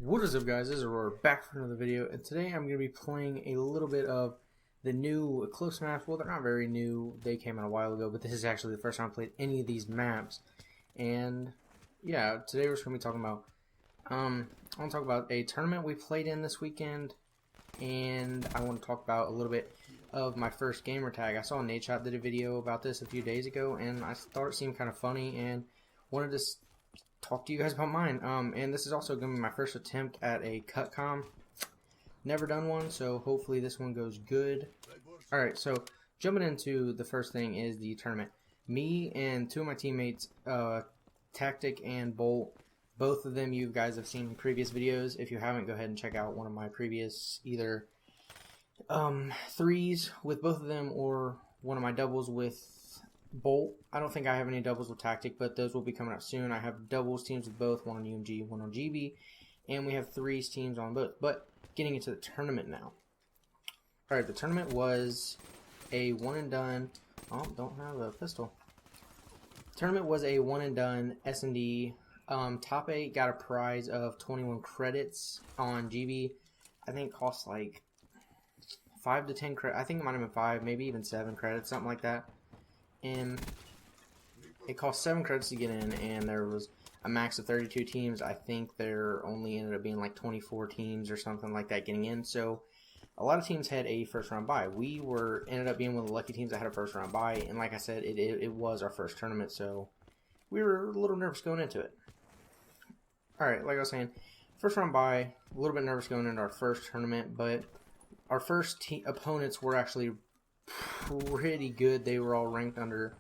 What is up, guys? This is Aurora back for another video, and today I'm going to be playing a little bit of the new Eclipse maps. Well, they're not very new, they came out a while ago, but this is actually the first time I played any of these maps. And yeah, today we're just going to be talking about I want to talk about a tournament we played in this weekend, and I want to talk about a little bit of my first gamer tag. I saw Nate Shot did a video about this a few days ago, and I thought it seemed kind of funny and wanted to talk to you guys about mine. And this is also going to be my first attempt at a cut com. Never done one, so hopefully this one goes good. Alright, so jumping into the first thing is the tournament. Me and two of my teammates, Tactic and Bolt, both of them you guys have seen in previous videos. If you haven't, go ahead and check out one of my previous either threes with both of them or one of my doubles with Bolt. I don't think I have any doubles with Tactic, but those will be coming up soon. I have doubles teams with both, one on UMG, one on GB, and we have threes teams on both. But getting into the tournament now. Alright, the tournament was a one and done. Oh, don't have a pistol. Tournament was a one and done S&D. Top 8 got a prize of 21 credits on GB. I think it cost like 5 to 10 credits. I think it might have been 5, maybe even 7 credits, something like that. And it cost 7 credits to get in, and there was a max of 32 teams. I think there only ended up being like 24 teams or something like that getting in. So a lot of teams had a first round bye. We ended up being one of the lucky teams that had a first round bye, and like I said, it was our first tournament, so we were a little nervous going into it. Alright, like I was saying, first round bye, a little bit nervous going into our first tournament, but our first opponents were actually pretty good. They were all ranked under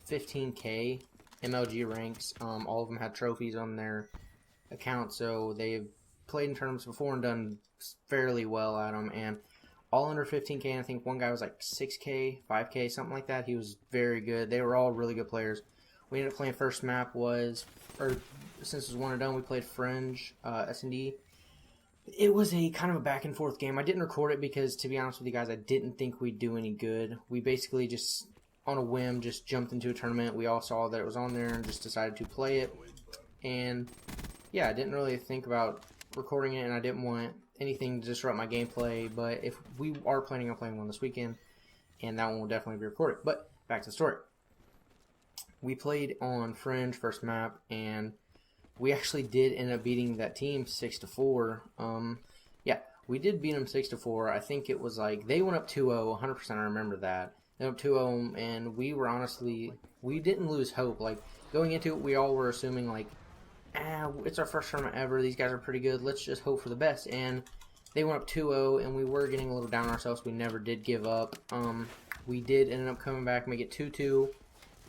15k MLG ranks. All of them had trophies on their account, so they've played in tournaments before and done fairly well at them, and all under 15k. I think one guy was like 6k, 5k, something like that. He was very good. They were all really good players. We ended up playing first map since it was one and done, we played Fringe S&D. It was a kind of a back and forth game. I didn't record it because, to be honest with you guys, I didn't think we'd do any good. We basically just, on a whim, just jumped into a tournament. We all saw that it was on there and just decided to play it. And yeah, I didn't really think about recording it, and I didn't want anything to disrupt my gameplay. But if we are planning on playing one this weekend, and that one will definitely be recorded. But back to the story. We played on Fringe first map, and we actually did end up beating that team 6-4. Yeah, we did beat them 6-4. I think it was like they went up 2-0. 100%, I remember that. They went up 2-0, and we didn't lose hope. Like going into it, we all were assuming like, it's our first tournament ever. These guys are pretty good. Let's just hope for the best. And they went up 2-0, and we were getting a little down on ourselves. We never did give up. We did end up coming back, make it 2-2.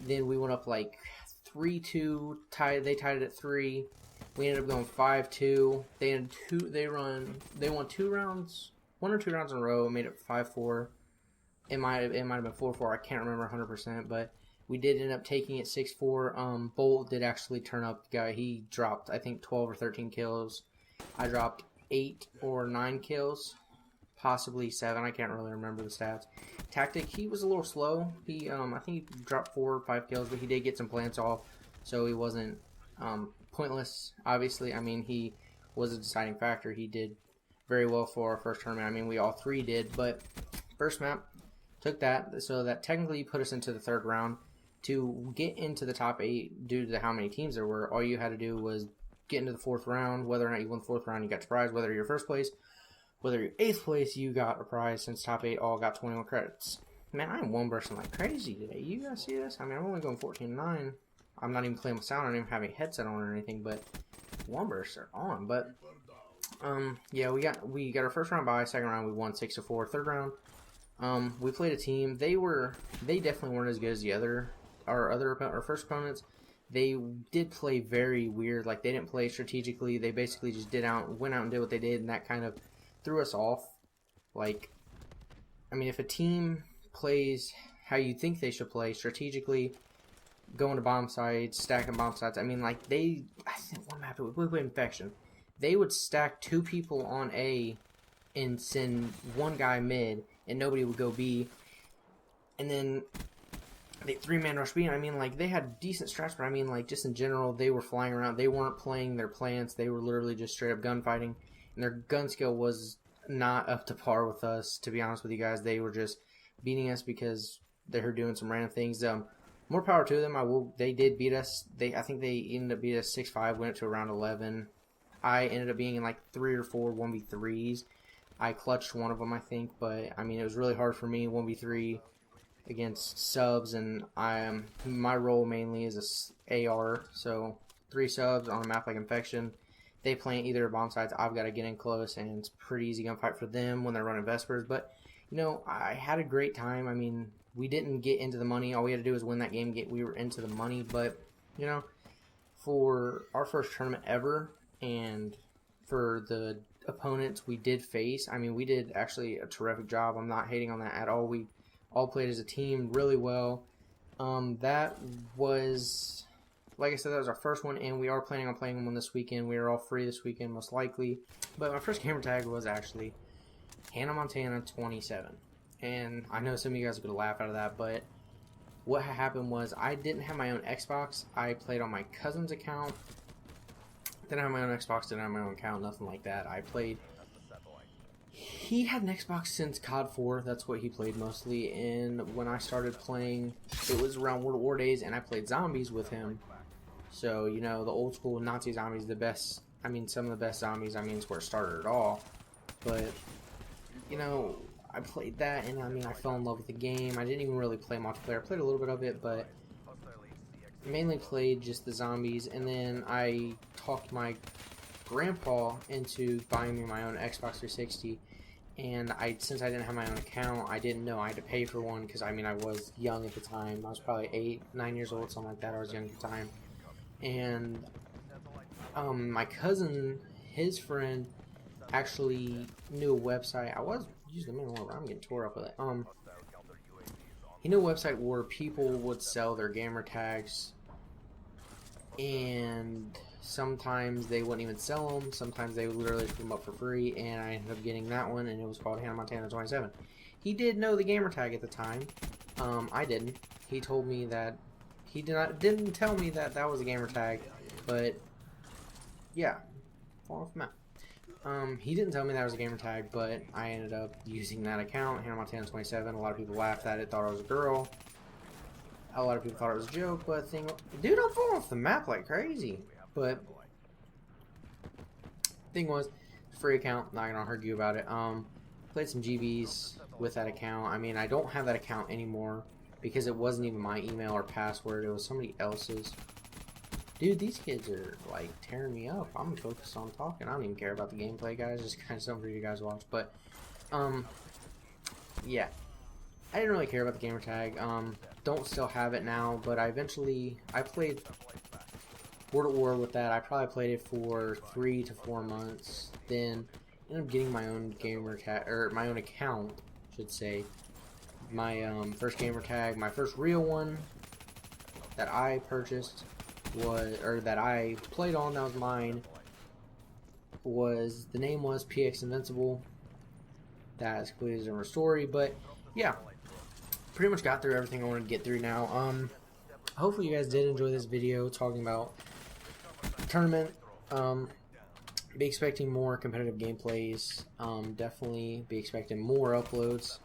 Then we went up like 3-2, they tied it at 3. We ended up going 5-2. They won 2 rounds, 1 or 2 rounds in a row, made it 5-4. It might have been 4-4. I can't remember 100%, but we did end up taking it 6-4. Bolt did actually turn up. He dropped, I think, 12 or 13 kills. I dropped 8 or 9 kills, possibly 7. I can't really remember the stats. Tactic, he was a little slow. I think he dropped 4 or 5 kills, but he did get some plants off, so he wasn't pointless. Obviously, I mean, he was a deciding factor. He did very well for our first tournament. I mean, we all 3 did, but first map took that, so that technically put us into the third round. To get into the top 8, due to how many teams there were, all you had to do was get into the 4th round. Whether or not you won the 4th round, you got your prize. Whether you're first place, whether you're 8th place, you got a prize, since top 8 all got 21 credits. Man, I'm one bursting like crazy today. You guys see this? I mean, I'm only going 14-9. I'm not even playing with sound. I don't even have a headset on or anything, but one bursts are on. But yeah, we got our first round bye. Second round we won 6-4. Third round, we played a team. They definitely weren't as good as our first opponents. They did play very weird. Like, they didn't play strategically. They basically just went out and did what they did, and that kind of threw us off. Like, I mean, if a team plays how you think they should play strategically, going to bomb sites, stacking bomb sites, I mean, like, I think one map, we played Infection. They would stack 2 people on A and send one guy mid, and nobody would go B. And then they 3-man rush me. I mean, like, they had decent strats, but I mean, like, just in general, they were flying around. They weren't playing their plans. They were literally just straight up gunfighting, and their gun skill was not up to par with us. To be honest with you guys, they were just beating us because they were doing some random things. More power to them. They did beat us. I think they ended up beating us 6-5. Went to around 11. I ended up being in like 3 or 4 1v3s. I clutched one of them, I think, but I mean, it was really hard for me 1v3 against subs, and my role mainly is a AR. So 3 subs on a map like Infection. They plant either bomb sites. I've got to get in close, and it's pretty easy gunfight for them when they're running Vespers. But you know, I had a great time. I mean, we didn't get into the money. All we had to do was win that game. We were into the money, but you know, for our first tournament ever, and for the opponents we did face, I mean, we did actually a terrific job. I'm not hating on that at all. We all played as a team really well. That was, like I said, that was our first one, and we are planning on playing one this weekend. We are all free this weekend, most likely. But my first gamer tag was actually Hannah Montana 27. And I know some of you guys are going to laugh out of that, but what happened was I didn't have my own Xbox. I played on my cousin's account. Didn't have my own Xbox, didn't have my own account, nothing like that. He had an Xbox since COD 4, that's what he played mostly, and when I started playing, it was around World War days, and I played zombies with him. So, you know, the old school Nazi zombies, the best, I mean, some of the best zombies, I mean, it's where it started it all. But, you know, I played that, and I mean, I fell in love with the game. I didn't even really play multiplayer. I played a little bit of it, but mainly played just the zombies, and then I talked my grandpa into buying me my own Xbox 360, and since I didn't have my own account, I didn't know I had to pay for one, because I mean, I was young at the time. I was probably 8, 9 years old, something like that. I was young at the time, and my cousin, his friend, actually knew a website. I was using the main one, I'm getting tore up with it. He knew a website where people would sell their gamer tags, and sometimes they wouldn't even sell them. Sometimes they would literally put them up for free, and I ended up getting that one, and it was called Hannah Montana 27. He did know the gamer tag at the time. I didn't. He told me that he didn't tell me that that was a gamer tag, but yeah, fall off the map. He didn't tell me that was a gamer tag, but I ended up using that account, Hannah Montana 27. A lot of people laughed at it, thought I was a girl. A lot of people thought it was a joke, but dude, I'm falling off the map like crazy. But thing was, free account, not gonna argue about it. Played some GBs with that account. I mean, I don't have that account anymore because it wasn't even my email or password. It was somebody else's. Dude, these kids are like tearing me up. I'm focused on talking. I don't even care about the gameplay, guys. Just kind of something for you guys to watch. But yeah, I didn't really care about the gamer tag. Don't still have it now, but I played World at War with that. I probably played it for 3 to 4 months. Then ended up getting my own gamer tag, or my own account, I should say. My first gamer tag, my first real one that I purchased that I played on, that was mine, the name was PX Invincible. That is completely a different story, but yeah, pretty much got through everything I wanted to get through now. Hopefully you guys did enjoy this video talking about the tournament. Be expecting more competitive gameplays. Definitely be expecting more uploads.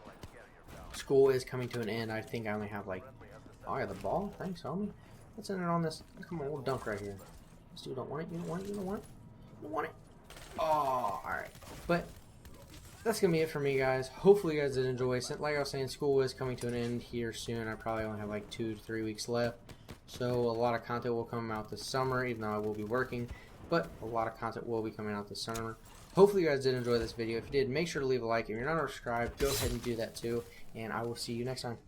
School is coming to an end. I think I only have like, oh, I got the ball. Thanks, homie. Let's end it on this. Come on, we'll dunk right here. This dude don't want it. You don't want it. You don't want it. You don't want it. Oh, alright. But that's going to be it for me, guys. Hopefully you guys did enjoy. Like I was saying, school is coming to an end here soon. I probably only have like 2 to 3 weeks left. So a lot of content will come out this summer, even though I will be working. But a lot of content will be coming out this summer. Hopefully you guys did enjoy this video. If you did, make sure to leave a like. If you're not subscribed, go ahead and do that too. And I will see you next time.